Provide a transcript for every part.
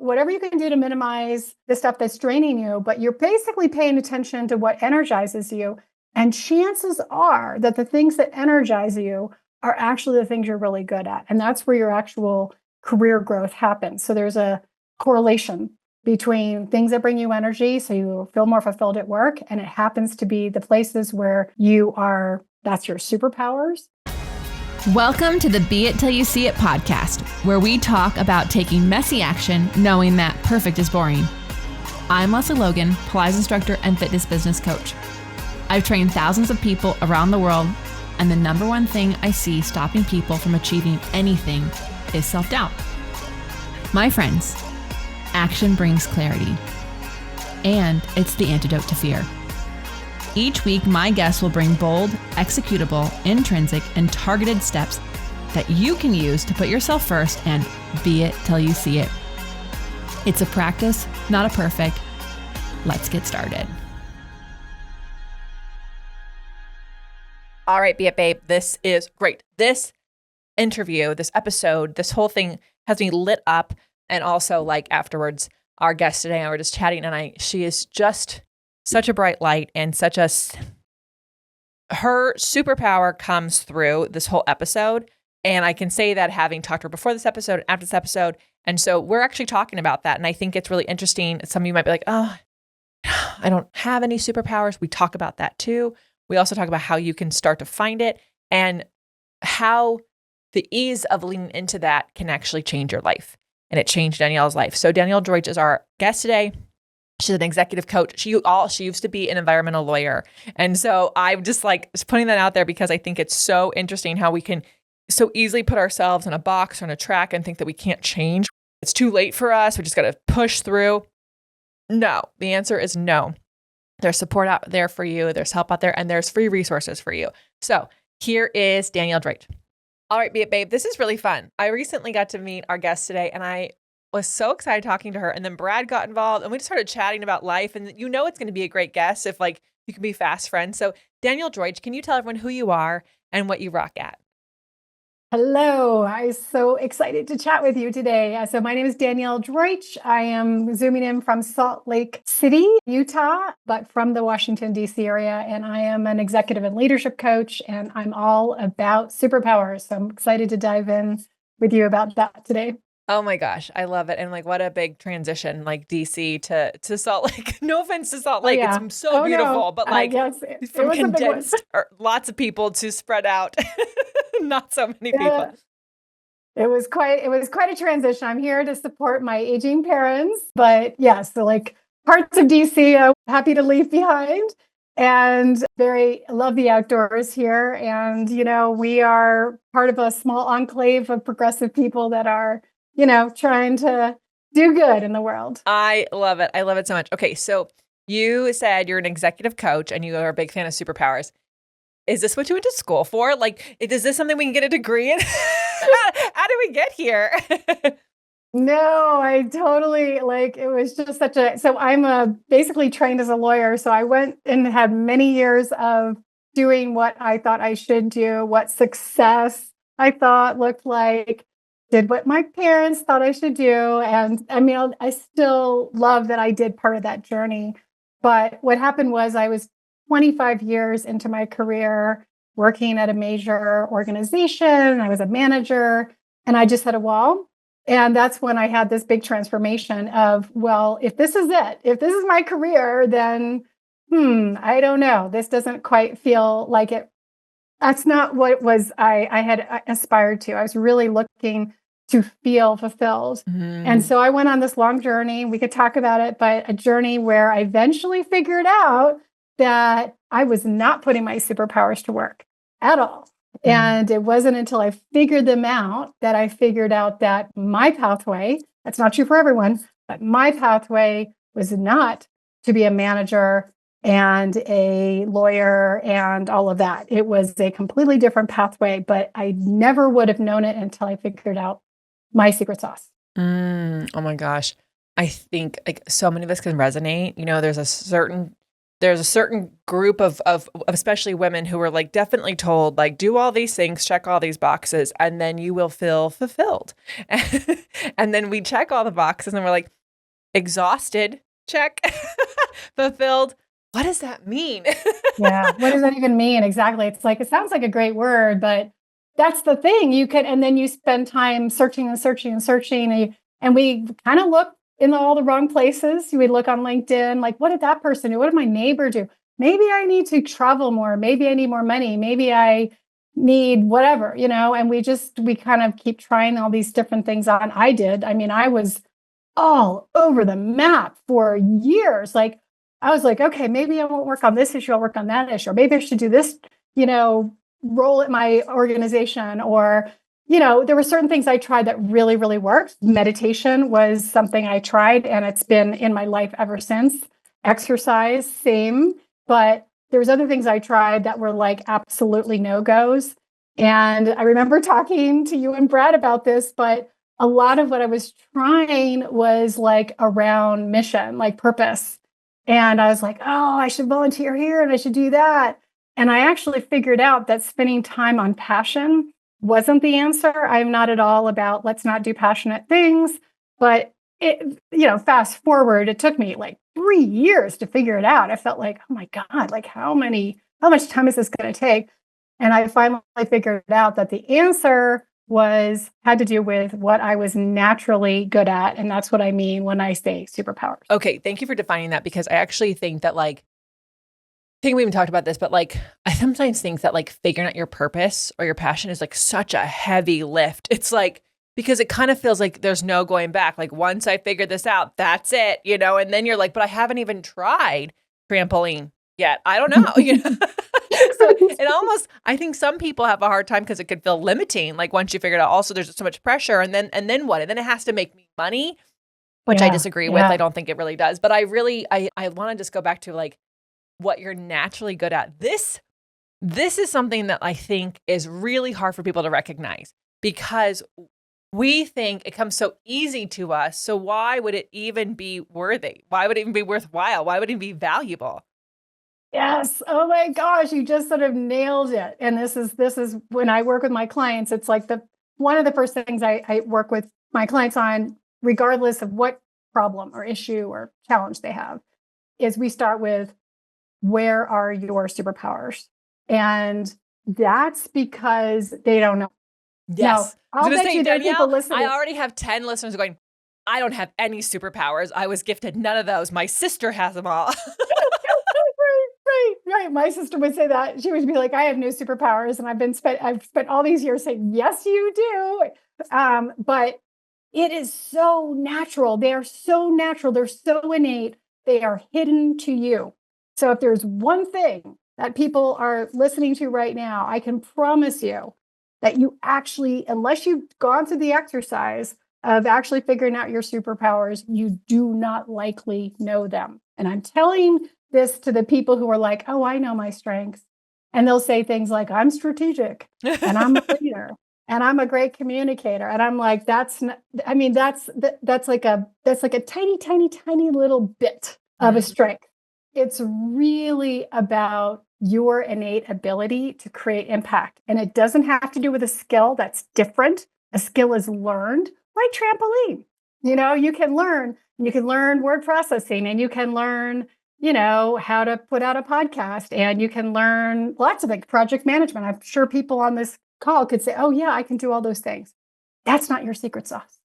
whatever you can do to minimize the stuff that's draining you, but you're basically paying attention to what energizes you. And chances are that the things that energize you are actually the things you're really good at. And that's where your actual career growth happens. So there's a correlation between things that bring you energy, so you feel more fulfilled at work, and it happens to be the places where that's your superpowers. Welcome to the Be It Till You See It podcast, where we talk about taking messy action, knowing that perfect is boring. I'm Lesley Logan, Pilates instructor and fitness business coach. I've trained thousands of people around the world, and the number one thing I see stopping people from achieving anything is self-doubt. My friends, action brings clarity, and it's the antidote to fear. Each week, my guests will bring bold, executable, intrinsic, and targeted steps that you can use to put yourself first and be it till you see it. It's a practice, not a perfect. Let's get started. All right, Be It Babe, this is great. This interview, this episode, this whole thing has me lit up. And also, like, afterwards, our guest today and I were just chatting, and she is just such a bright light, and her superpower comes through this whole episode. And I can say that having talked to her before this episode and after this episode. And so we're actually talking about that. And I think it's really interesting. Some of you might be like, oh, I don't have any superpowers. We talk about that too. We also talk about how you can start to find it and how the ease of leaning into that can actually change your life. And it changed Danielle's life. So Danielle Droitsch is our guest today. She's an executive coach. She used to be an environmental lawyer. And so I'm just putting that out there because I think it's so interesting how we can so easily put ourselves in a box or in a track and think that we can't change. It's too late for us. We just got to push through. No, the answer is no. There's support out there for you. There's help out there, and there's free resources for you. So here is Danielle Droitsch. All right, Be It Babe, this is really fun. I recently got to meet our guest today, and I was so excited talking to her. And then Brad got involved, and we just started chatting about life. And you know it's going to be a great guest if you can be fast friends. So Danielle Droitsch, can you tell everyone who you are and what you rock at? Hello, I'm so excited to chat with you today. So my name is Danielle Droitsch. I am zooming in from Salt Lake City, Utah, but from the Washington, D.C. area. And I am an executive and leadership coach, and I'm all about superpowers. So I'm excited to dive in with you about that today. Oh my gosh, I love it. And what a big transition, DC to Salt Lake. No offense to Salt Lake. Yeah. It's so beautiful, no. But yes, from condensed lots of people to spread out. Not so many people. It was quite a transition. I'm here to support my aging parents, but yes, parts of DC I'm happy to leave behind, and love the outdoors here. And we are part of a small enclave of progressive people that are trying to do good in the world. I love it. I love it so much. Okay, so you said you're an executive coach and you are a big fan of superpowers. Is this what you went to school for? Is this something we can get a degree in? How did we get here? No, I totally, it was just so I'm basically trained as a lawyer. So I went and had many years of doing what I thought I should do, what success I thought looked like, did what my parents thought I should do. And I still love that I did part of that journey. But what happened was I was 25 years into my career working at a major organization. I was a manager, and I just hit a wall. And that's when I had this big transformation of, well, if this is it, if this is my career, then, I don't know. This doesn't quite feel like it. That's not what I had aspired to. I was really looking to feel fulfilled. Mm-hmm. And so I went on this long journey. We could talk about it, but a journey where I eventually figured out that I was not putting my superpowers to work at all. Mm-hmm. And it wasn't until I figured them out that I figured out that my pathway, that's not true for everyone, but my pathway was not to be a manager and a lawyer and all of that. It was a completely different pathway, but I never would have known it until I figured out my secret sauce. Oh my gosh. I think so many of us can resonate. There's there's a certain group of especially women who are like definitely told like do all these things, check all these boxes, and then you will feel fulfilled. And then we check all the boxes and we're like exhausted, check, fulfilled. What does that mean? Yeah. What does that even mean? Exactly. It's like, it sounds like a great word, but that's the thing. You could, and then you spend time searching and searching and searching. And we kind of look in all the wrong places. We look on LinkedIn, like, what did that person do? What did my neighbor do? Maybe I need to travel more. Maybe I need more money. Maybe I need whatever, and we kind of keep trying all these different things on. I did. I mean, I was all over the map for years. Like, I was like, okay, maybe I won't work on this issue. I'll work on that issue. Or maybe I should do this, role at my organization. Or, there were certain things I tried that really, really worked. Meditation was something I tried, and it's been in my life ever since. Exercise, same. But there was other things I tried that were like absolutely no-goes. And I remember talking to you and Brad about this, but a lot of what I was trying was like around mission, like purpose. And I was like, oh, I should volunteer here and I should do that. And I actually figured out that spending time on passion wasn't the answer. I'm not at all about let's not do passionate things. But fast forward, it took me like 3 years to figure it out. I felt like, oh my God, like how much time is this going to take? And I finally figured out that the answer had to do with what I was naturally good at. And that's what I mean when I say superpowers. Okay. Thank you for defining that, because I actually think that I think we even talked about this, but I sometimes think that figuring out your purpose or your passion is such a heavy lift. It's because it kind of feels like there's no going back. Like once I figured this out, that's it, and then you're like, but I haven't even tried trampoline yet. I don't know, So it almost, I think some people have a hard time because it could feel limiting. Like once you figure it out, also there's so much pressure, and then what? And then it has to make me money, which I disagree with. I don't think it really does. But I want to just go back to what you're naturally good at. This is something that I think is really hard for people to recognize, because we think it comes so easy to us. So why would it even be worthy? Why would it even be worthwhile? Why would it be valuable? Yes. Oh my gosh, you just sort of nailed it. And this is when I work with my clients, it's like one of the first things I work with my clients on, regardless of what problem or issue or challenge they have, is we start with, where are your superpowers? And that's because they don't know. Yes. Now, I'll bet you there are people listening. I already have 10 listeners going, I don't have any superpowers. I was gifted none of those. My sister has them all. Right. My sister would say that. She would be like, I have no superpowers. And I've spent all these years saying, yes, you do. But it is so natural. They are so natural. They're so innate. They are hidden to you. So if there's one thing that people are listening to right now, I can promise you that you actually, unless you've gone through the exercise of actually figuring out your superpowers, you do not likely know them. And I'm telling this to the people who are like, oh, I know my strengths. And they'll say things like, I'm strategic and I'm a leader and I'm a great communicator. And I'm like, that's like a tiny, tiny, tiny little bit of a strength. It's really about your innate ability to create impact. And it doesn't have to do with a skill that's different. A skill is learned, like trampoline. You can learn word processing, and you can learn, how to put out a podcast, and you can learn lots of things, project management. I'm sure people on this call could say, oh yeah, I can do all those things. That's not your secret sauce.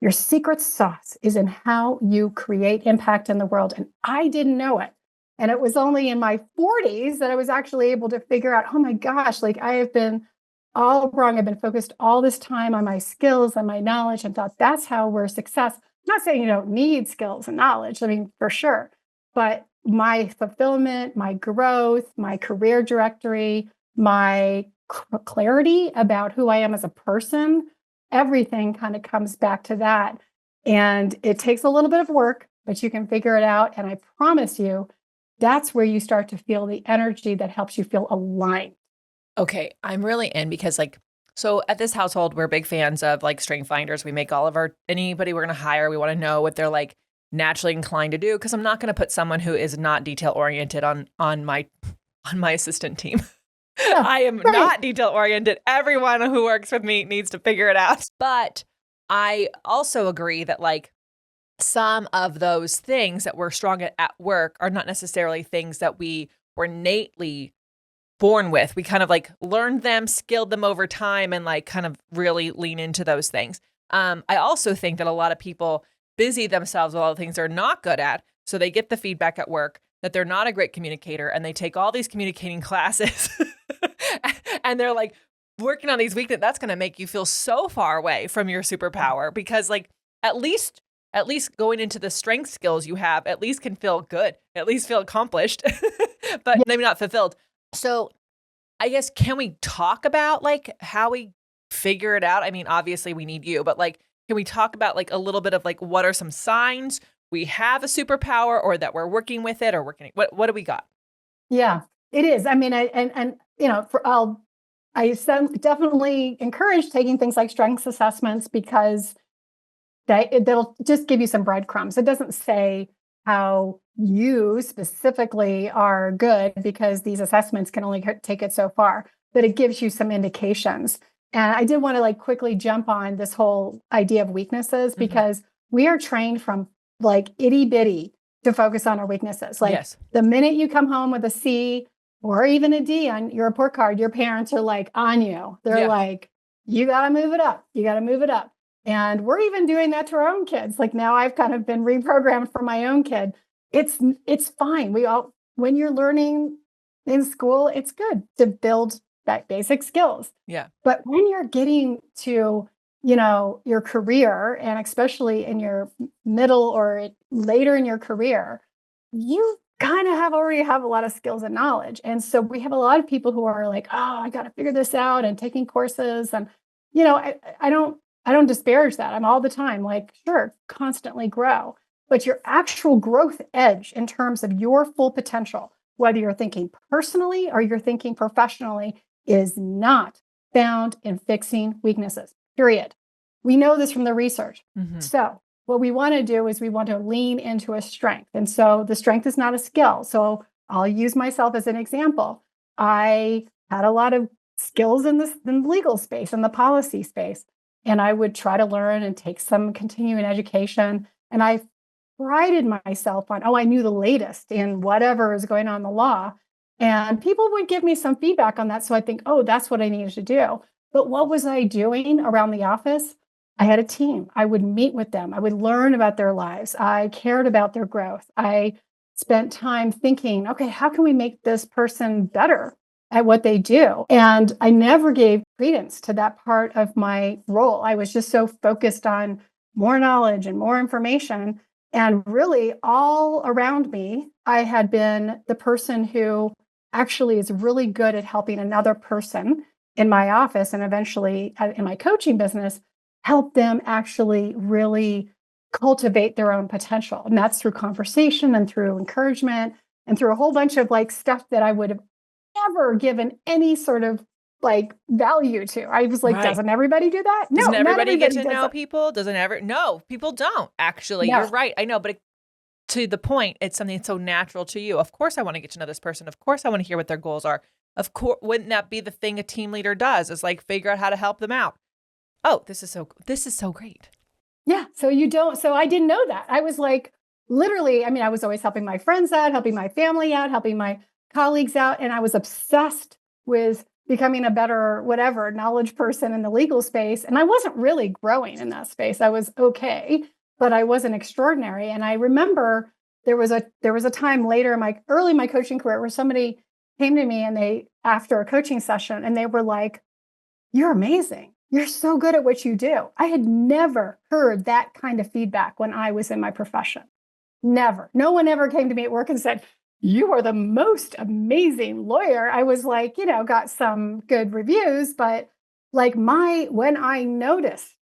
Your secret sauce is in how you create impact in the world. And I didn't know it. And it was only in my 40s that I was actually able to figure out, oh my gosh, I have been all wrong. I've been focused all this time on my skills and my knowledge, and thought that's how we're success. I'm not saying you don't need skills and knowledge. I mean, for sure. But my fulfillment, my growth, my career directory, my clarity about who I am as a person, everything kind of comes back to that. And it takes a little bit of work, but you can figure it out. And I promise you, that's where you start to feel the energy that helps you feel aligned. Okay, I'm really in, because so at this household, we're big fans of strength finders. We make all of anybody we're going to hire, we want to know what their naturally inclined to do, because I'm not going to put someone who is not detail oriented on my assistant team. Yeah, I am right. not detail oriented. Everyone who works with me needs to figure it out. But I also agree that like some of those things that we're strong at work are not necessarily things that we were innately born with. We kind of like learned them, skilled them over time, and like kind of really lean into those things. I also think that a lot of people busy themselves with all the things they're not good at. So they get the feedback at work that they're not a great communicator, and they take all these communicating classes and they're like working on these weaknesses. That's going to make you feel so far away from your superpower, because like at least going into the strength skills you have, at least can feel good, at least feel accomplished, but maybe not fulfilled. So I guess, can we talk about like how we figure it out? I mean, obviously we need you, but like, can we talk about like a little bit of like, what are some signs we have a superpower, or that we're working with it, or what do we got? Yeah, it is. I mean, you know, definitely encourage taking things like strengths assessments, because that'll just give you some breadcrumbs. It doesn't say how you specifically are good, because these assessments can only take it so far, but it gives you some indications. And I did want to like quickly jump on this whole idea of weaknesses, because we are trained from like itty bitty to focus on our weaknesses. Like the minute you come home with a C or even a D on your report card, your parents are like on you. They're like, you got to move it up. You got to move it up. And we're even doing that to our own kids. Like now I've kind of been reprogrammed for my own kid. It's fine. When you're learning in school, it's good to build that basic skills. Yeah. But when you're getting to, you know, your career, and especially in your middle or later in your career, you kind of already have a lot of skills and knowledge. And so we have a lot of people who are like, oh, I got to figure this out, and taking courses. And, you know, I don't disparage that. I'm all the time like, sure, constantly grow. But your actual growth edge in terms of your full potential, whether you're thinking personally or you're thinking professionally, is not found in fixing weaknesses, period. We know this from the research. So what we want to do is we want to lean into a strength. And so the strength is not a skill. So I'll use myself as an example. I had a lot of skills in the legal space, in the policy space. And I would try to learn and take some continuing education. And I prided myself on, I knew the latest in whatever is going on in the law. And people would give me some feedback on that. So I think, that's what I needed to do. But what was I doing around the office? I had a team. I would meet with them. I would learn about their lives. I cared about their growth. I spent time thinking, okay, how can we make this person better at what they do? And I never gave credence to that part of my role. I was just so focused on more knowledge and more information. And really all around me, I had been the person who actually is really good at helping another person in my office, and eventually in my coaching business, help them actually really cultivate their own potential. And that's through conversation and through encouragement and through a whole bunch of like stuff that I would have never given any sort of like value to. I was like, doesn't everybody do that? No, doesn't everybody get to know that. people? No, people don't actually. No. You're right. I know, but to the point, it's something that's so natural to you. Of course, I want to get to know this person. Of course, I want to hear what their goals are. Of course, wouldn't that be the thing a team leader does? Is like figure out how to help them out. Oh, this is so great. Yeah. So I didn't know that. I was like, literally, I mean, I was always helping my friends out, helping my family out, helping my colleagues out. And I was obsessed with becoming a better, whatever, knowledge person in the legal space. And I wasn't really growing in that space. I was okay, but I wasn't extraordinary. And I remember there was a time later in my coaching career where somebody came to me and after a coaching session, and they were like, you're amazing. You're so good at what you do. I had never heard that kind of feedback when I was in my profession. Never. No one ever came to me at work and said, you are the most amazing lawyer. I was like, got some good reviews, but like when I noticed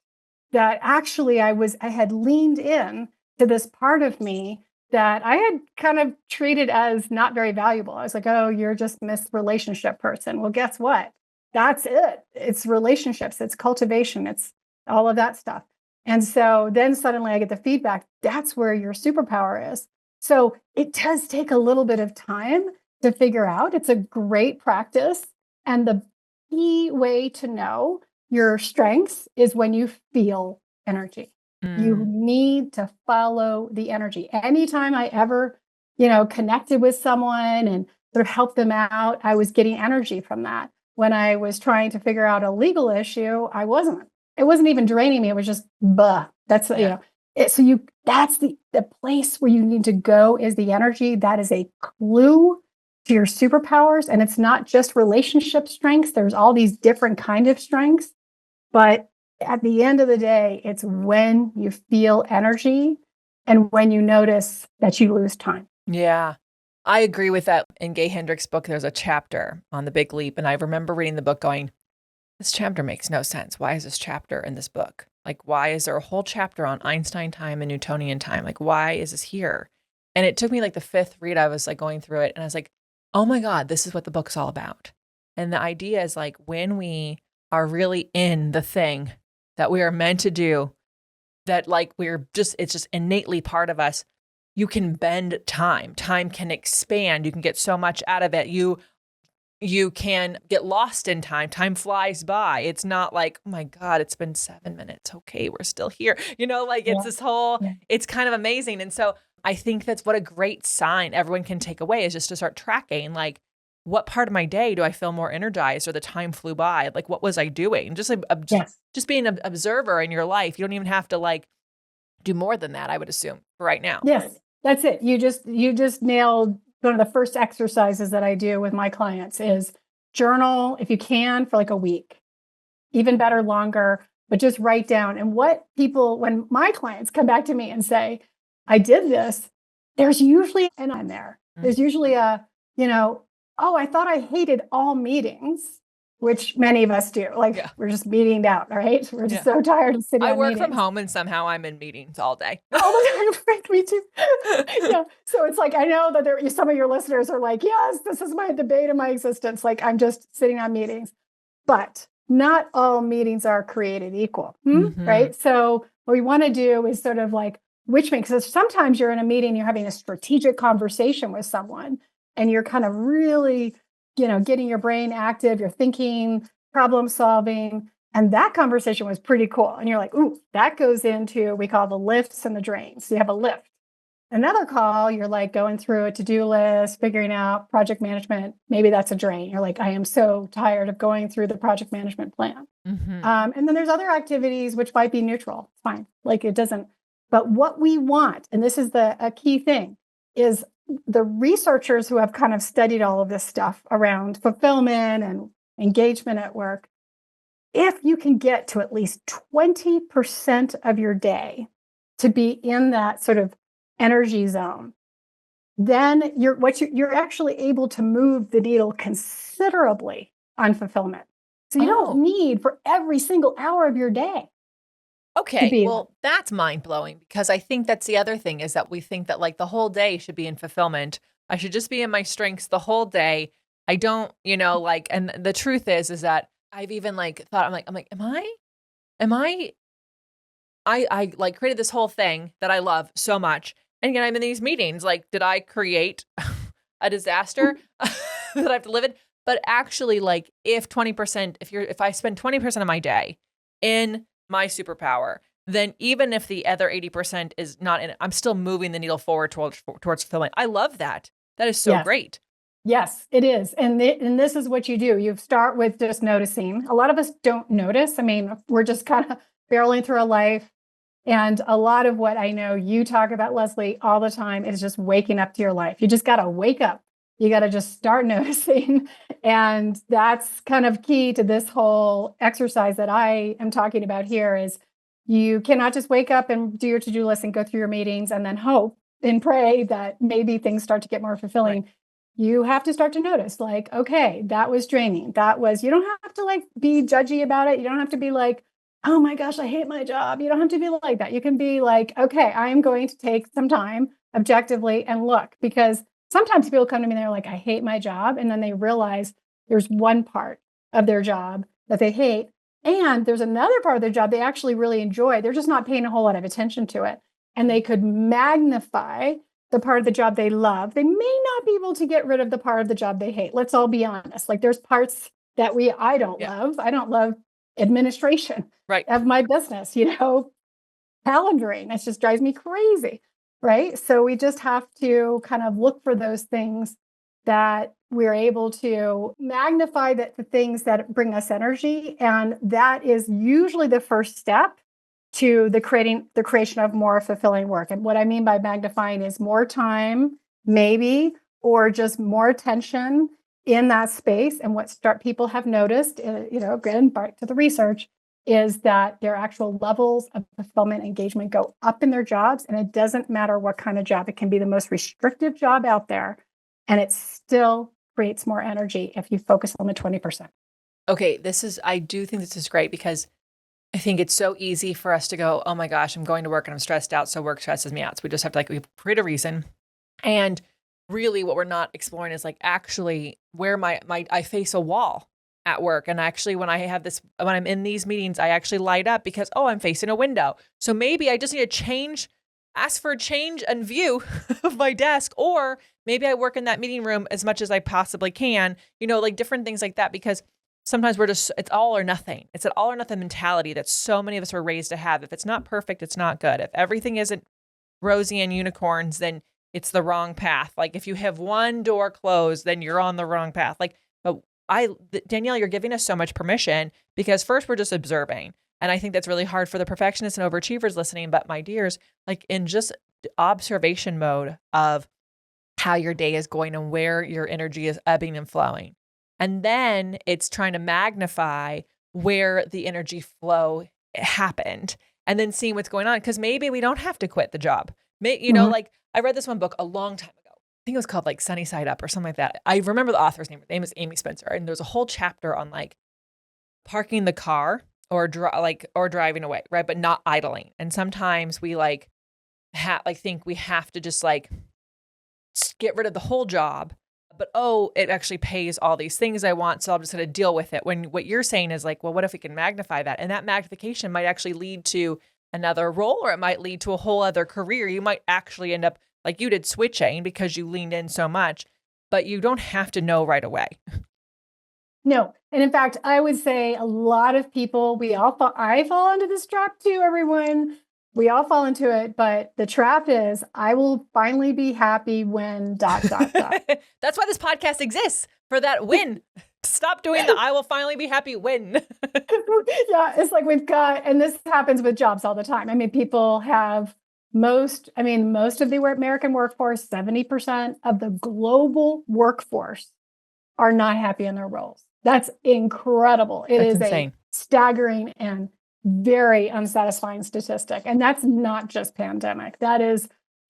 that actually I had leaned in to this part of me that I had kind of treated as not very valuable. I was like, oh, you're just Miss Relationship person. Well, guess what? That's it. It's relationships. It's cultivation. It's all of that stuff. And so then suddenly I get the feedback, that's where your superpower is. So it does take a little bit of time to figure out. It's a great practice. And the key way to know your strengths is when you feel energy. You need to follow the energy. Anytime I ever, connected with someone and sort of helped them out, I was getting energy from that. When I was trying to figure out a legal issue, it wasn't even draining me. It was just, that's, that's the place where you need to go is the energy. That is a clue to your superpowers. And it's not just relationship strengths. There's all these different kind of strengths, but at the end of the day, it's when you feel energy and when you notice that you lose time. Yeah. I agree with that. In Gay Hendricks' book, there's a chapter on the big leap. And I remember reading the book going, this chapter makes no sense. Why is this chapter in this book? Like, why is there a whole chapter on Einstein time and Newtonian time? Like, why is this here? And it took me like the fifth read. I was like going through it and I was like, oh my God, this is what the book's all about. And the idea is like when we are really in the thing that we are meant to do, that like it's just innately part of us, you can bend time. Time can expand. You can get so much out of it. You can get lost in time. Time flies by. It's not like, oh my God, it's been 7 minutes. Okay, we're still here. It's this whole, it's kind of amazing. And so I think that's what a great sign everyone can take away is just to start tracking, like, what part of my day do I feel more energized or the time flew by? Like, what was I doing? Just being an observer in your life. You don't even have to like do more than that, I would assume, for right now. Yes, that's it. You just nailed one of the first exercises that I do with my clients is journal, if you can, for like a week, even better, longer, but just write down. And when my clients come back to me and say, I did this, there's usually an on there. There's usually oh, I thought I hated all meetings, which many of us do. Like we're just meeting out, right? We're just so tired of sitting. I work from home and somehow I'm in meetings all day. All the time, me too. So it's like, I know that some of your listeners are like, yes, this is the bait of my existence. Like I'm just sitting on meetings, but not all meetings are created equal, right? So what we want to do is sort of like, because sometimes you're in a meeting, you're having a strategic conversation with someone and you're kind of really, getting your brain active, you're thinking, problem solving. And that conversation was pretty cool. And you're like, ooh, that goes into, we call the lifts and the drains. So you have a lift. Another call, you're like going through a to-do list, figuring out project management. Maybe that's a drain. You're like, I am so tired of going through the project management plan. And then there's other activities which might be neutral. It's fine. Like it doesn't. But what we want, and this is a key thing, is the researchers who have kind of studied all of this stuff around fulfillment and engagement at work, if you can get to at least 20% of your day to be in that sort of energy zone, then you're actually able to move the needle considerably on fulfillment. So you don't need for every single hour of your day. Okay, well, that's mind-blowing because I think that's the other thing is that we think that like the whole day should be in fulfillment. I should just be in my strengths the whole day. I don't, and the truth is that I've even like thought, I like created this whole thing that I love so much. And again, I'm in these meetings, like, did I create a disaster that I have to live in? But actually, like if I spend 20% of my day in my superpower, then even if the other 80% is not in it, I'm still moving the needle forward towards fulfillment. I love that. That is so great. Yes, it is. And this is what you do. You start with just noticing. A lot of us don't notice. I mean, we're just kind of barreling through a life. And a lot of what I know you talk about, Lesley, all the time is just waking up to your life. You just got to wake up. You got to just start noticing. And that's kind of key to this whole exercise that I am talking about here is you cannot just wake up and do your to-do list and go through your meetings and then hope and pray that maybe things start to get more fulfilling. Right. You have to start to notice like, okay, that was draining. You don't have to like be judgy about it. You don't have to be like, oh my gosh, I hate my job. You don't have to be like that. You can be like, okay, I am going to take some time objectively and look, because sometimes people come to me and they're like, I hate my job. And then they realize there's one part of their job that they hate. And there's another part of their job they actually really enjoy. They're just not paying a whole lot of attention to it. And they could magnify the part of the job they love. They may not be able to get rid of the part of the job they hate. Let's all be honest. Like there's parts that I don't love. I don't love administration of my business, calendaring. It just drives me crazy. Right. So we just have to kind of look for those things that we're able to magnify the things that bring us energy. And that is usually the first step to the creation of more fulfilling work. And what I mean by magnifying is more time, maybe, or just more attention in that space. And what people have noticed, again, back to the research, is that their actual levels of fulfillment engagement go up in their jobs. And it doesn't matter what kind of job. It can be the most restrictive job out there. And it still creates more energy if you focus on the 20%. Okay, I do think this is great because I think it's so easy for us to go, oh my gosh, I'm going to work and I'm stressed out, so work stresses me out. So we just have to we create a reason. And really what we're not exploring is actually where I face a wall at work. And actually when I'm in these meetings, I actually light up because, I'm facing a window. So maybe I just need to ask for a change and view of my desk, or maybe I work in that meeting room as much as I possibly can, different things like that, because sometimes it's all or nothing. It's an all or nothing mentality that so many of us were raised to have. If it's not perfect, it's not good. If everything isn't rosy and unicorns, then it's the wrong path. If you have one door closed, then you're on the wrong path. Danielle, you're giving us so much permission because first we're just observing. And I think that's really hard for the perfectionists and overachievers listening. But my dears, in just observation mode of how your day is going and where your energy is ebbing and flowing. And then it's trying to magnify where the energy flow happened and then seeing what's going on. Because maybe we don't have to quit the job. I read this one book a long time ago. I think it was called Sunny Side Up or something like that. I remember the author's name. Her name is Amy Spencer. And there's a whole chapter on parking the car or driving away, right? But not idling. And sometimes we think we have to just get rid of the whole job, but it actually pays all these things I want, so I'm just going to deal with it. When what you're saying is well, what if we can magnify that? And that magnification might actually lead to another role, or it might lead to a whole other career. You might actually end up like you did, switching because you leaned in so much, but you don't have to know right away. No. And in fact, I would say a lot of people, I fall into this trap too, everyone. We all fall into it, but the trap is I will finally be happy when ... That's why this podcast exists, for that win. Stop doing the I will finally be happy win. Yeah, it's and this happens with jobs all the time. I mean, people have most of the American workforce, 70% of the global workforce are not happy in their roles. That's incredible. That's insane. A staggering and very unsatisfying statistic. And that's not just pandemic.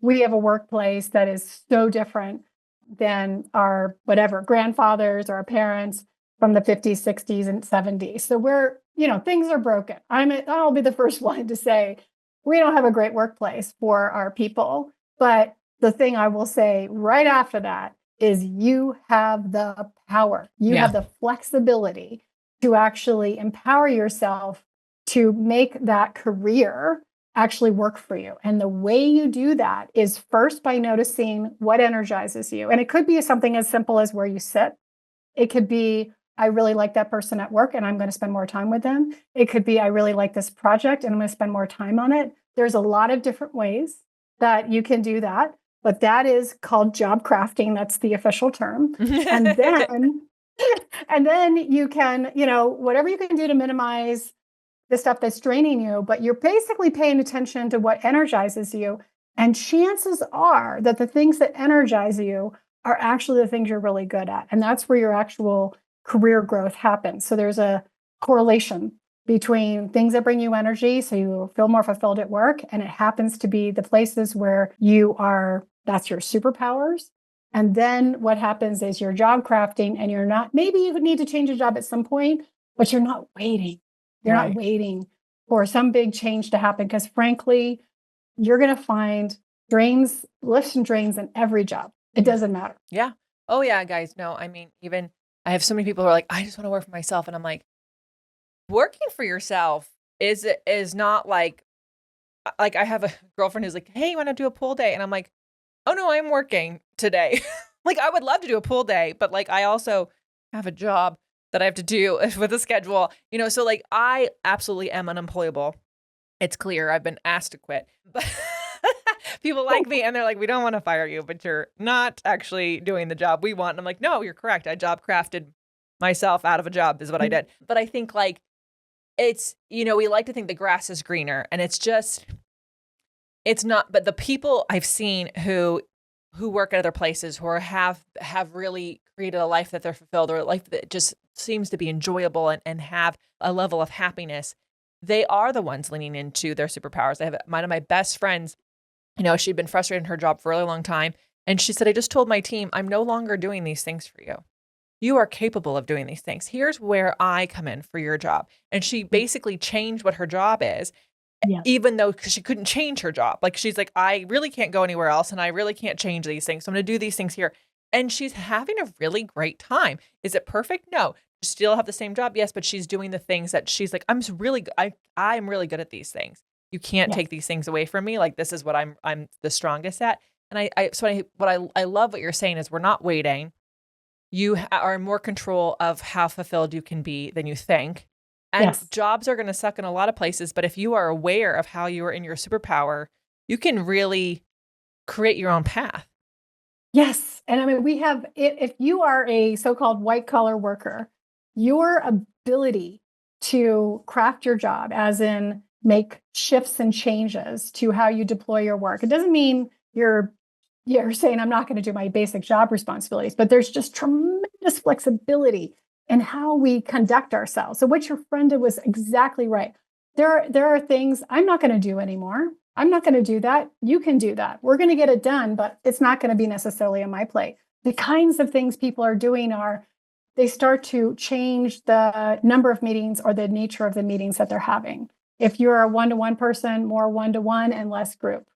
We have a workplace that is so different than our grandfathers or our parents from the 50s, 60s, and 70s. So things are broken. I'll be the first one to say we don't have a great workplace for our people. But the thing I will say right after that is you have the power. You have the flexibility to actually empower yourself to make that career actually work for you. And the way you do that is first by noticing what energizes you. And it could be something as simple as where you sit. It could be, I really like that person at work and I'm going to spend more time with them. It could be, I really like this project and I'm going to spend more time on it. There's a lot of different ways that you can do that, but that is called job crafting. That's the official term. And then you can, whatever you can do to minimize the stuff that's draining you, but you're basically paying attention to what energizes you. And chances are that the things that energize you are actually the things you're really good at. And that's where your actual career growth happens. So there's a correlation between things that bring you energy, so you feel more fulfilled at work. And it happens to be the places where that's your superpowers. And then what happens is you're job crafting and maybe you would need to change a job at some point, but you're not waiting. You're not waiting for some big change to happen because frankly, you're going to find lifts and drains in every job. It doesn't matter. Yeah. Oh yeah, guys. No, even I have so many people who are like, I just want to work for myself. And I'm like, working for yourself is not like I have a girlfriend who's like, hey, you want to do a pool day? And I'm like, oh no, I'm working today. Like I would love to do a pool day, but like I also have a job that I have to do with a schedule, so like I absolutely am unemployable. It's clear I've been asked to quit, but people like me and they're like, we don't want to fire you, but you're not actually doing the job we want. And I'm like, no, you're correct. I job crafted myself out of a job is what I did. But I think like it's, we like to think the grass is greener and it's not, but the people I've seen who work at other places who have really created a life that they're fulfilled or a life that just seems to be enjoyable and have a level of happiness, they are the ones leaning into their superpowers. I have one of my best friends, she'd been frustrated in her job for a really long time. And she said, I just told my team, I'm no longer doing these things for you. You are capable of doing these things. Here's where I come in for your job. And she basically changed what her job is, even though she couldn't change her job. Like she's like, I really can't go anywhere else and I really can't change these things. So I'm going to do these things here. And she's having a really great time. Is it perfect? No. Still have the same job? Yes, but she's doing the things that she's like, I'm really good at these things. You can't take these things away from me. Like this is what I'm the strongest at. And I love what you're saying is we're not waiting. You are in more control of how fulfilled you can be than you think. And jobs are going to suck in a lot of places. But if you are aware of how you are in your superpower, you can really create your own path. Yes. And I mean, we have, if you are a so-called white collar worker, your ability to craft your job, as in make shifts and changes to how you deploy your work. It doesn't mean you're saying, I'm not going to do my basic job responsibilities, but there's just tremendous flexibility in how we conduct ourselves. So what your friend did was exactly right. There are things I'm not going to do anymore. I'm not going to do that. You can do that. We're going to get it done, but it's not going to be necessarily on my plate. The kinds of things people are doing are they start to change the number of meetings or the nature of the meetings that they're having. If you're a one-to-one person, more one-to-one and less group.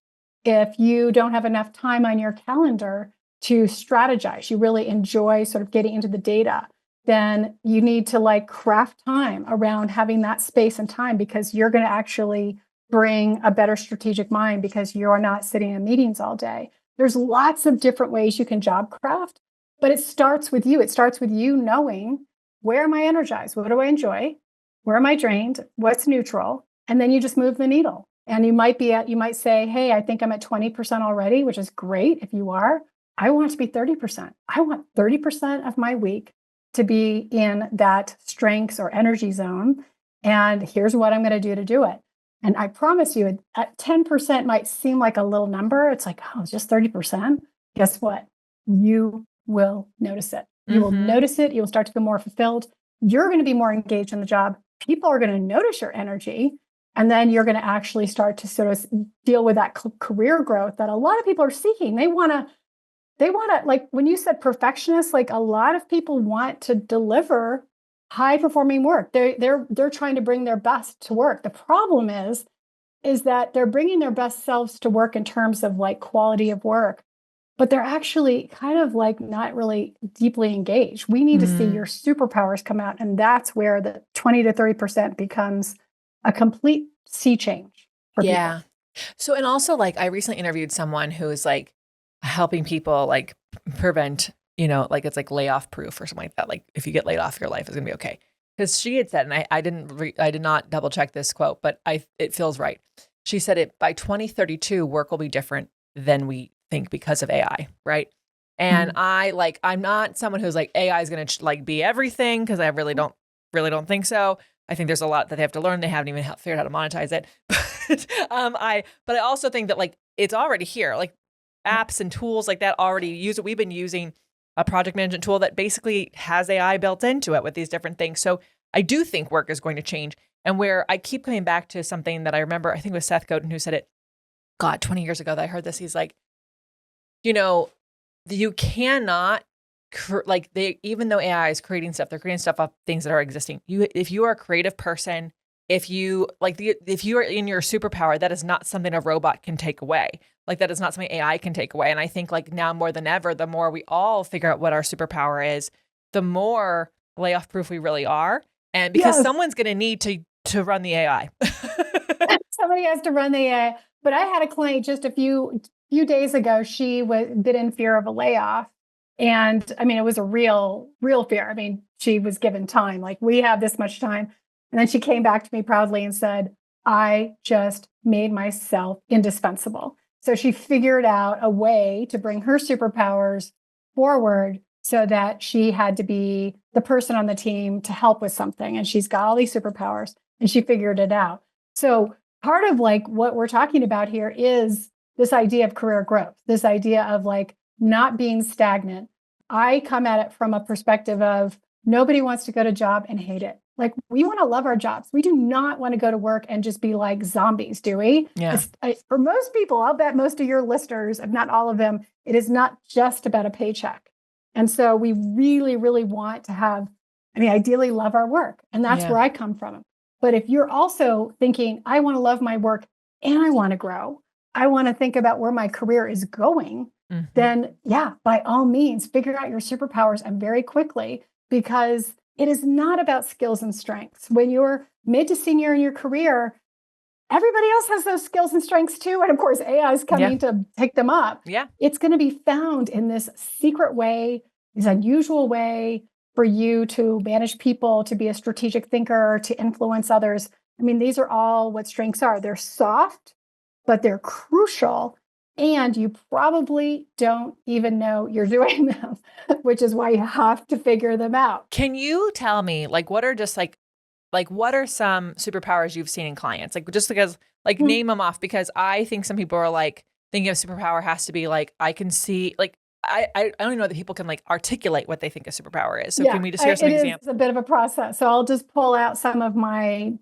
If you don't have enough time on your calendar to strategize, you really enjoy sort of getting into the data, then you need to like craft time around having that space and time because you're going to actually bring a better strategic mind because you're not sitting in meetings all day. There's lots of different ways you can job craft, but it starts with you. It starts with you knowing, where am I energized? What do I enjoy? Where am I drained? What's neutral? And then you just move the needle. And you might say, hey, I think I'm at 20% already, which is great. If you are, I want it to be 30%. I want 30% of my week to be in that strengths or energy zone. And here's what I'm going to do it. And I promise you, at 10% might seem like a little number. It's like, oh, it's just 30%. Guess what? You will notice it. You will notice it. You'll start to feel more fulfilled. You're going to be more engaged in the job. People are going to notice your energy. And then you're going to actually start to sort of deal with that career growth that a lot of people are seeking. They want to, like when you said perfectionist, like a lot of people want to deliver high performing work. They're trying to bring their best to work. The problem is that they're bringing their best selves to work in terms of like quality of work, but they're actually kind of like not really deeply engaged. We need to see your superpowers come out. And that's where the 20 to 30% becomes a complete sea change for people. So, and also like I recently interviewed someone who is like helping people like prevent, like it's like layoff proof or something like that. Like if you get laid off, your life is gonna be okay. Because she had said, and I did not double check this quote, but it feels right. She said it by 2032, work will be different than we think because of AI, right? And I'm not someone who's like AI is gonna like be everything because I really don't think so. I think there's a lot that they have to learn. They haven't even figured out how to monetize it. But I also think that like it's already here, like apps and tools like that already use it. We've been using a project management tool that basically has AI built into it with these different things. So I do think work is going to change. And where I keep coming back to something that I remember, I think it was Seth Godin who said it, 20 years ago that I heard this. He's like, you cannot even though AI is creating stuff, they're creating stuff off things that are existing. If you are a creative person, if you are in your superpower, that is not something a robot can take away. Like that is not something AI can take away. And I think like now more than ever, the more we all figure out what our superpower is, the more layoff proof we really are. And because someone's going to need to run the AI. Somebody has to run the AI. But I had a client just a few days ago. She was been in fear of a layoff. And I mean, it was a real fear. I mean, she was given time, like, we have this much time. And then she came back to me proudly and said, I just made myself indispensable. So she figured out a way to bring her superpowers forward so that she had to be the person on the team to help with something. And she's got all these superpowers and she figured it out. So part of like what we're talking about here is this idea of career growth, this idea of like not being stagnant. I come at it from a perspective of nobody wants to go to a job and hate it. Like, we want to love our jobs. We do not want to go to work and just be like zombies, do we? Yeah. For most people, I'll bet most of your listeners, if not all of them, it is not just about a paycheck. And so we really, really want to have, I mean, ideally love our work. And that's where I come from. But if you're also thinking, I want to love my work and I want to grow, I want to think about where my career is going, then yeah, by all means, figure out your superpowers and very quickly, because it is not about skills and strengths. When you're mid to senior in your career, everybody else has those skills and strengths too. And of course, AI is coming to pick them up. Yeah. It's going to be found in this secret way, this unusual way for you to manage people, to be a strategic thinker, to influence others. I mean, these are all what strengths are. They're soft, but they're crucial. And you probably don't even know you're doing them, which is why you have to figure them out. Can you tell me, like, what are just like what are some superpowers you've seen in clients? Like, just because, like, name them off, because I think some people are like thinking of superpower has to be like, I can see, like, I don't know that people can like articulate what they think a superpower is. So can we just hear some examples? It's a bit of a process. So I'll just pull out some of my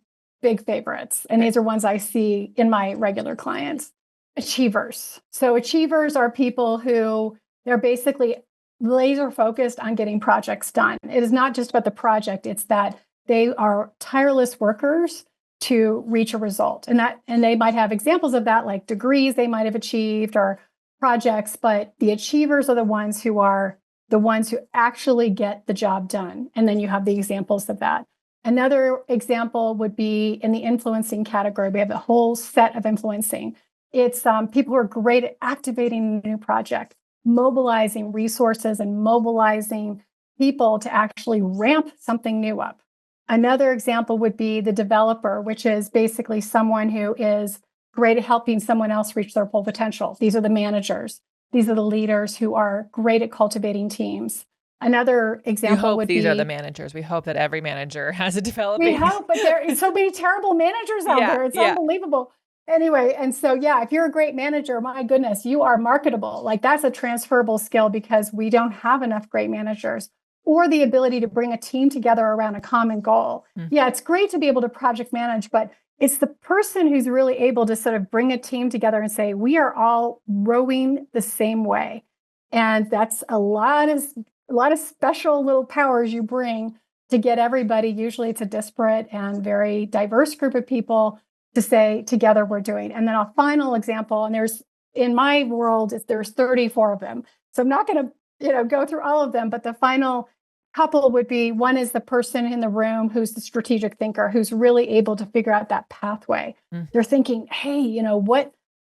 big favorites. And these are ones I see in my regular clients. Achievers. So achievers are people who they're basically laser focused on getting projects done. It is not just about the project. It's that they are tireless workers to reach a result. And they might have examples of that, like degrees they might have achieved or projects, but the achievers are the ones who actually get the job done. And then you have the examples of that. Another example would be in the influencing category. We have a whole set of influencing. It's people who are great at activating a new project, mobilizing resources and mobilizing people to actually ramp something new up. Another example would be the developer, which is basically someone who is great at helping someone else reach their full potential. These are the managers. These are the leaders who are great at cultivating teams. Another example would be... these are the managers. We hope that every manager has a developing... We hope, but there are so many terrible managers out there. It's unbelievable. Anyway, and so, yeah, if you're a great manager, my goodness, you are marketable. Like, that's a transferable skill because we don't have enough great managers, or the ability to bring a team together around a common goal. Yeah, it's great to be able to project manage, but it's the person who's really able to sort of bring a team together and say, we are all rowing the same way. And that's a lot of special little powers you bring to get everybody. Usually it's a disparate and very diverse group of people to say, together we're doing. And then a final example, and there's, in my world, there's 34 of them. So I'm not going to, go through all of them, but the final couple would be, one is the person in the room who's the strategic thinker, who's really able to figure out that pathway. They're thinking, hey,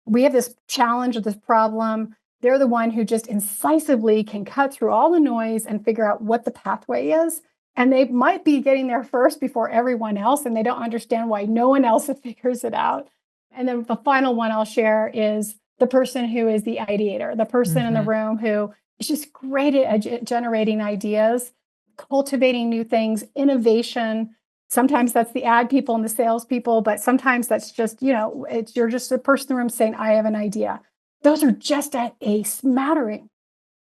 we have this challenge or this problem. They're the one who just incisively can cut through all the noise and figure out what the pathway is. And they might be getting there first before everyone else, and they don't understand why no one else figures it out. And then the final one I'll share is the person who is the ideator, the person in the room who is just great at generating ideas, cultivating new things, innovation. Sometimes that's the ad people and the sales people, but sometimes that's just, you're just a person in the room saying, I have an idea. Those are just at a smattering.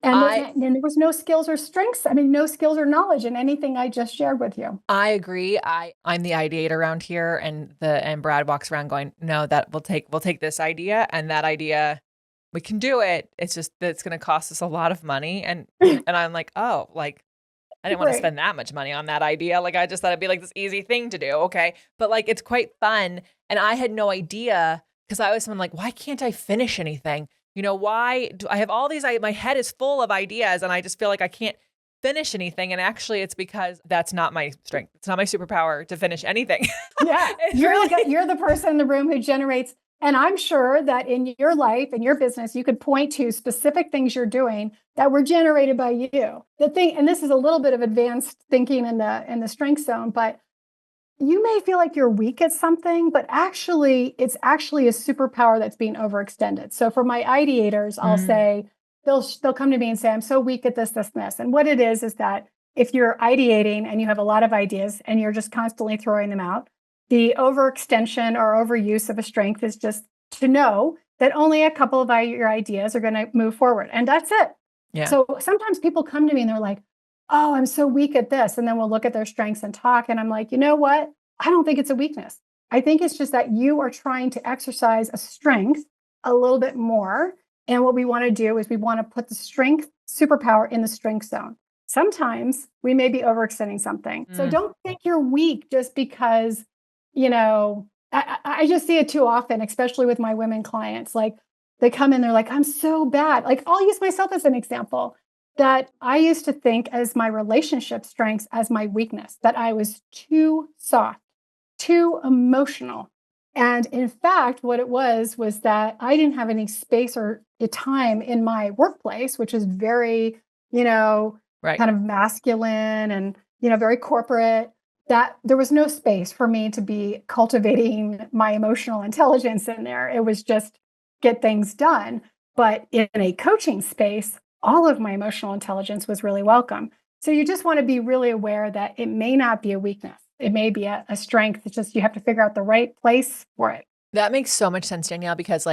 And there was no skills or strengths. I mean, no skills or knowledge in anything I just shared with you. I agree. I'm the ideator around here, and Brad walks around going, no, that we'll take this idea, and that idea, we can do it. It's just that it's going to cost us a lot of money. And I'm like, oh, like, I didn't want to spend that much money on that idea. Like, I just thought it'd be like this easy thing to do. Okay. But like, it's quite fun. And I had no idea, because I was someone like, why can't I finish anything? Why do I have all these, my head is full of ideas and I just feel like I can't. finish anything. And actually it's because that's not my strength. It's not my superpower to finish anything. Yeah. You're the person in the room who generates. And I'm sure that in your life, in your business, you could point to specific things you're doing that were generated by you. The thing, and this is a little bit of advanced thinking in the strength zone, but you may feel like you're weak at something, but actually, it's actually a superpower that's being overextended. So for my ideators, I'll say, they'll come to me and say, I'm so weak at this, this, and this. And what it is that if you're ideating and you have a lot of ideas and you're just constantly throwing them out, the overextension or overuse of a strength is just to know that only a couple of your ideas are going to move forward. And that's it. Yeah. So sometimes people come to me and they're like, oh, I'm so weak at this. And then we'll look at their strengths and talk. And I'm like, you know what? I don't think it's a weakness. I think it's just that you are trying to exercise a strength a little bit more. And what we want to do is we want to put the strength superpower in the strength zone. Sometimes we may be overextending something. So don't think you're weak just because, I just see it too often, especially with my women clients. Like they come in, they're like, I'm so bad. Like I'll use myself as an example that I used to think as my relationship strengths as my weakness, that I was too soft, too emotional. And in fact, what it was that I didn't have any space or time in my workplace, which is very, kind of masculine and, very corporate, that there was no space for me to be cultivating my emotional intelligence in there. It was just get things done. But in a coaching space, all of my emotional intelligence was really welcome. So you just want to be really aware that it may not be a weakness. It may be a strength. It's just you have to figure out the right place for it. That makes so much sense, Danielle, because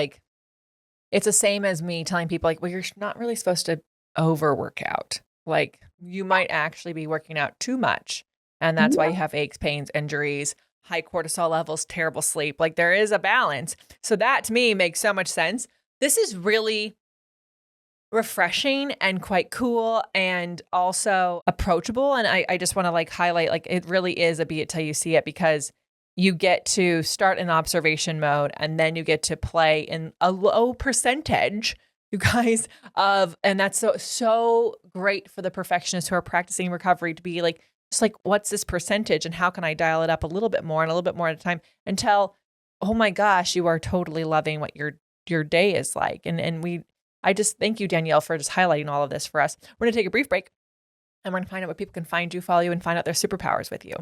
it's the same as me telling people well, you're not really supposed to overwork out. Like you might actually be working out too much. And that's why you have aches, pains, injuries, high cortisol levels, terrible sleep. Like there is a balance. So that to me makes so much sense. This is really refreshing and quite cool and also approachable. And I just want to highlight, it really is a be it till you see it, because you get to start in observation mode and then you get to play in a low percentage, you guys, and that's so great for the perfectionists who are practicing recovery to be what's this percentage and how can I dial it up a little bit more and a little bit more at a time until, oh my gosh, you are totally loving what your day is like. I just thank you, Danielle, for just highlighting all of this for us. We're going to take a brief break and we're going to find out where people can find you, follow you, and find out their superpowers with you.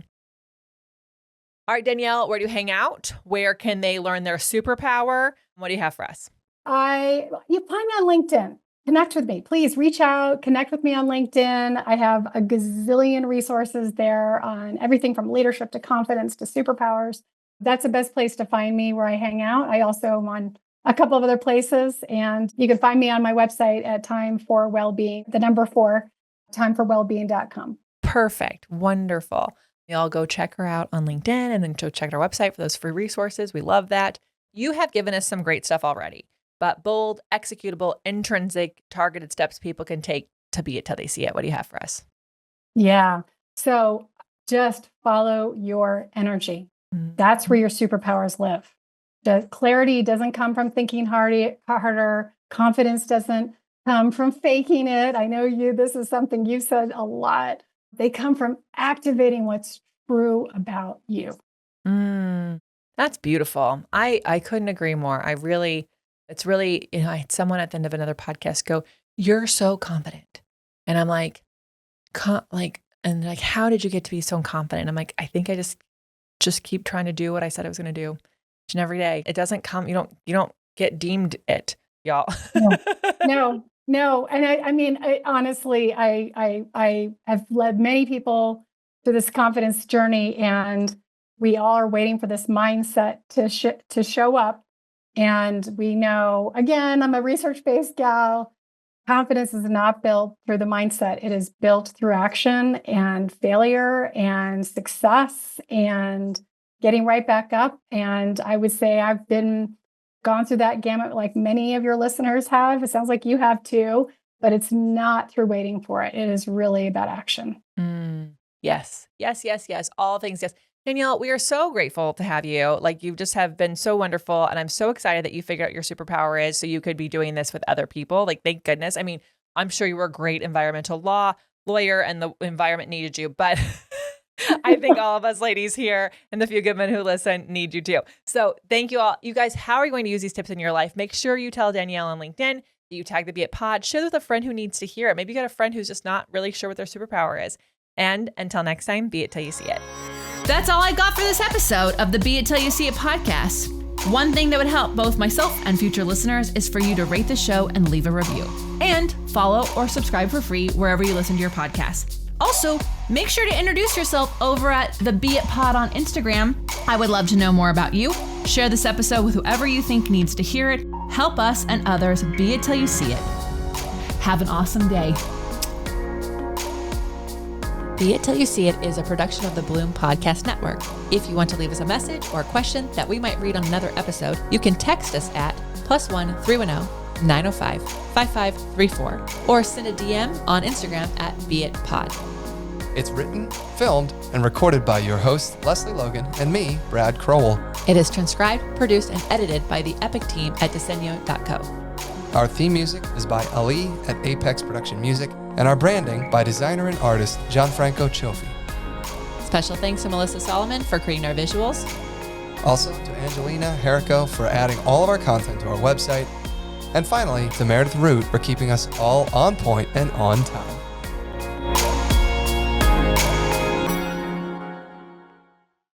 All right, Danielle, where do you hang out? Where can they learn their superpower? What do you have for us? You find me on LinkedIn. Connect with me. Please reach out, connect with me on LinkedIn. I have a gazillion resources there on everything from leadership to confidence to superpowers. That's the best place to find me where I hang out. I also am on a couple of other places, and you can find me on my website at Time for Wellbeing, the number 4, timeforwellbeing.com. Perfect. Wonderful. Y'all go check her out on LinkedIn and then go check out our website for those free resources. We love that. You have given us some great stuff already, but bold, executable, intrinsic, targeted steps people can take to be it till they see it. What do you have for us? Yeah. So just follow your energy. That's where your superpowers live. The clarity doesn't come from thinking harder. Confidence doesn't come from faking it. I know this is something you've said a lot. They come from activating what's true about you. That's beautiful. I couldn't agree more. It's really, I had someone at the end of another podcast go, you're so confident. And I'm like, how did you get to be so confident? I'm like, I think I just keep trying to do what I said I was going to do each and every day. It doesn't come, you don't get deemed it, y'all. No. And I honestly, I have led many people to this confidence journey, and we all are waiting for this mindset to show up. And we know, again, I'm a research-based gal. Confidence is not built through the mindset. It is built through action and failure and success and getting right back up. And I would say I've gone through that gamut like many of your listeners have. It sounds like you have too, but it's not through waiting for it. It is really about action. Yes. All things yes. Danielle, we are so grateful to have you. You just have been so wonderful. And I'm so excited that you figured out your superpower is so you could be doing this with other people. Thank goodness. I mean, I'm sure you were a great environmental law lawyer and the environment needed you, but I think all of us ladies here and the few good men who listen need you too. So thank you all. You guys, how are you going to use these tips in your life? Make sure you tell Danielle on LinkedIn that you tag the Be It Pod. Share with a friend who needs to hear it. Maybe you got a friend who's just not really sure what their superpower is. And until next time, be it till you see it. That's all I got for this episode of the Be It Till You See It podcast. One thing that would help both myself and future listeners is for you to rate the show and leave a review. And follow or subscribe for free wherever you listen to your podcast. Also, make sure to introduce yourself over at the Be It Pod on Instagram. I would love to know more about you. Share this episode with whoever you think needs to hear it. Help us and others be it till you see it. Have an awesome day. Be It Till You See It is a production of the Bloom Podcast Network. If you want to leave us a message or a question that we might read on another episode, you can text us at +1 310 905 5534 or send a DM on Instagram at BeItPod. It's written, filmed, and recorded by your host, Lesley Logan, and me, Brad Crowell. It is transcribed, produced, and edited by the Epic team at Diseño.co. Our theme music is by Ali at Apex Production Music, and our branding by designer and artist Gianfranco Cioffi. Special thanks to Melissa Solomon for creating our visuals. Also to Angelina Herrico for adding all of our content to our website. And finally, to Meredith Root for keeping us all on point and on time.